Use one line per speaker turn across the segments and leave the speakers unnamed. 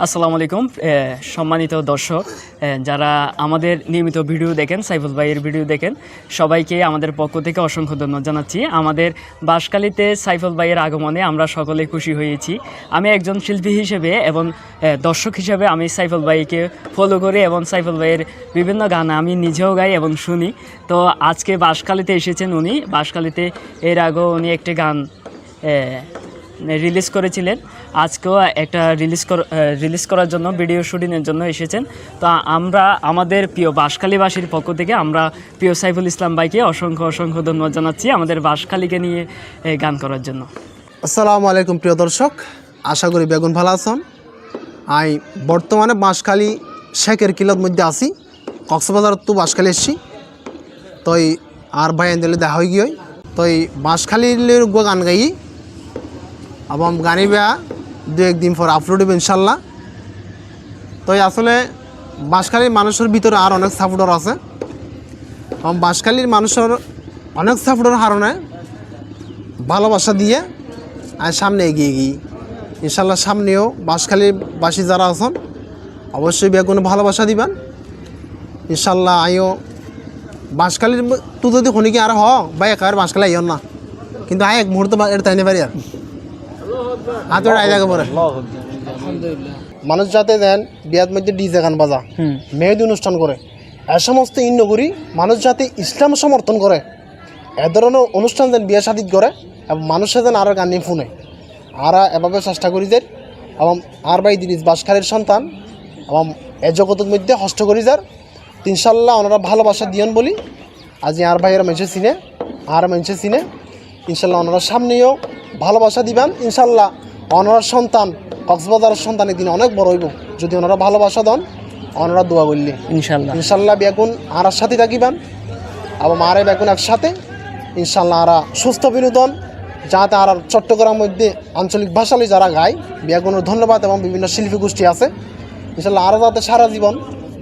আসসালামু আলাইকুম সম্মানিত দর্শক যারা আমাদের নিয়মিত ভিডিও দেখেন, সাইফুল ভাইয়ের ভিডিও দেখেন, সবাইকে আমাদের পক্ষ থেকে অসংখ্য ধন্যবাদ জানাচ্ছি। আমাদের বাঁশখালীতে সাইফুল ভাইয়ের আগমনে আমরা সকলে খুশি হয়েছি। আমি একজন শিল্পী হিসেবে এবং দর্শক হিসেবে আমি সাইফুল ভাইকে ফলো করি এবং সাইফুল ভাইয়ের বিভিন্ন গান আমি নিজেও গাই এবং শুনি। তো আজকে বাঁশখালীতে এসেছেন উনি। বাঁশখালীতে এর আগেও উনি একটি গান রিলিজ করেছিলেন, আজকেও একটা রিলিজ করার জন্য ভিডিও শুটিংয়ের জন্য এসেছেন। তো আমরা আমাদের প্রিয় বাঁশখালীবাসীর পক্ষ থেকে আমরা প্রিয় সাইফুল ইসলাম ভাইকে অসংখ্য ধন্যবাদ জানাচ্ছি আমাদের বাঁশখালীকে নিয়ে গান করার জন্য।
আসসালামু আলাইকুম প্রিয় দর্শক, আশা করি বেগুন ভালো আছেন। আমি বর্তমানে বাঁশখালী শেখের কিলোর মধ্যে আছি, কক্সবাজার তো বাঁশখালী এসছি। তো আর ভাই দিলে দেখা হয়ে গিয়ে তো বাঁশখালীর গান গাই এবং গানি বেয়া দু একদিন পর আপলোড হবে ইনশাল্লাহ। তো আসলে বাঁশখালীর মানুষের ভিতরে আর অনেক সাপোর্টার আছে এবং বাঁশখালীর মানুষের অনেক সাপোর্টার কারণে ভালোবাসা দিয়ে আর সামনে এগিয়ে গিয়ে ইনশাল্লাহ। সামনেও বাঁশখালীবাসী যারা আছেন অবশ্যই বেগুনে ভালোবাসা দিবেন ইনশাল্লাহ। আইও বাঁশখালীর তু যদি খনিকে আর বা একেবারে বাঁশখালী আইও না, কিন্তু এক মুহূর্তে এটা তাইনে পারি আর হাতের আই জায়গা পরে মানুষ যাতে দেন বিয়ার মধ্যে ডিজে গান বাজা, মেহেদি অনুষ্ঠান করে, এ সমস্ত ইন্নগরী মানুষ যাতে ইসলাম সমর্থন করে, এ ধরনের অনুষ্ঠান যেন বিয়ে শাদী করে এবং মানুষের যেন আরও গান নিয়ে শুনে। আর এভাবে চেষ্টা করি যে এবং আর ভাই দিনিস বাঁশখালীর সন্তান এবং এ জগতের মধ্যে হস্ত করি যার ইনশাল্লাহ ওনারা ভালোবাসা দিয়েন বলি আজ আর ভাইয়েরা মানুষের চিনে আর মানুষের চিনে ইনশাল্লাহ ওনারা সামনেও ভালোবাসা দিবেন ইনশাল্লাহ। ওনার সন্তান কক্সবাজারের সন্তান একদিন অনেক বড় হইব যদি ওনারা ভালোবাসা দেন, ওনারা দোয়া করলে ইনশাল্লাহ বেগুন আর সাথে থাকিবেন এবং আরে বেগুন একসাথে ইনশাল্লাহ আর সুস্থ বিনোদন যাতে আর চট্টগ্রামের মধ্যে আঞ্চলিক ভাষালি যারা গায় বেগুনের ধন্যবাদ এবং বিভিন্ন শিল্পী গোষ্ঠী আছে ইনশাল্লাহ আরও যাতে সারা জীবন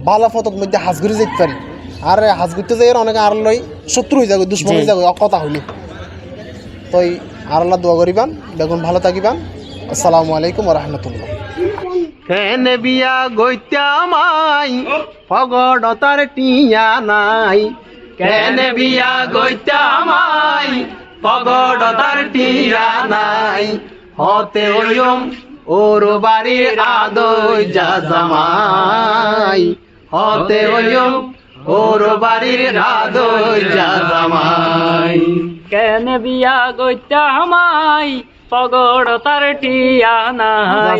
ভালো ফটোর মধ্যে হাজ ঘুরে যেতে পারি। আর হাজ ঘুরতে যাই অনেকে আর লই শত্রু হয়ে যাবে, দুশ্মন হয়ে যাবে কথা হইলে। তো আর আল্লাহ দোয়া করিবান, বেগুন ভালো থাকিবান। আসসালামু আলাইকুম ওয়া রাহমাতুল্লাহ।
কেন বিয়া গইতা মাই পগড়তার টিয়া নাই, কেন বিয়া গইতা মাই পগড়তার টিয়া নাই, হতে ওয়ম ওর বাড়ির আদই যা জামাই, হতে ওয়ম ওর বাড়ির আদই যা জামাই।
কেন বিয়া গইতা মাই পগড় তার টিয়া নাই,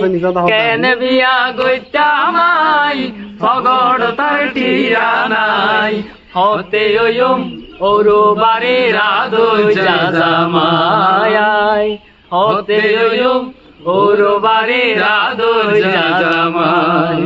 কেন বিয়া গইতা মাই পগড় তার টিয়া নাই, হতে ওয়ম ওরো বারে রাদই যা জামাই, হতে ওয়ম ওরো বারে রাদই যা জামাই।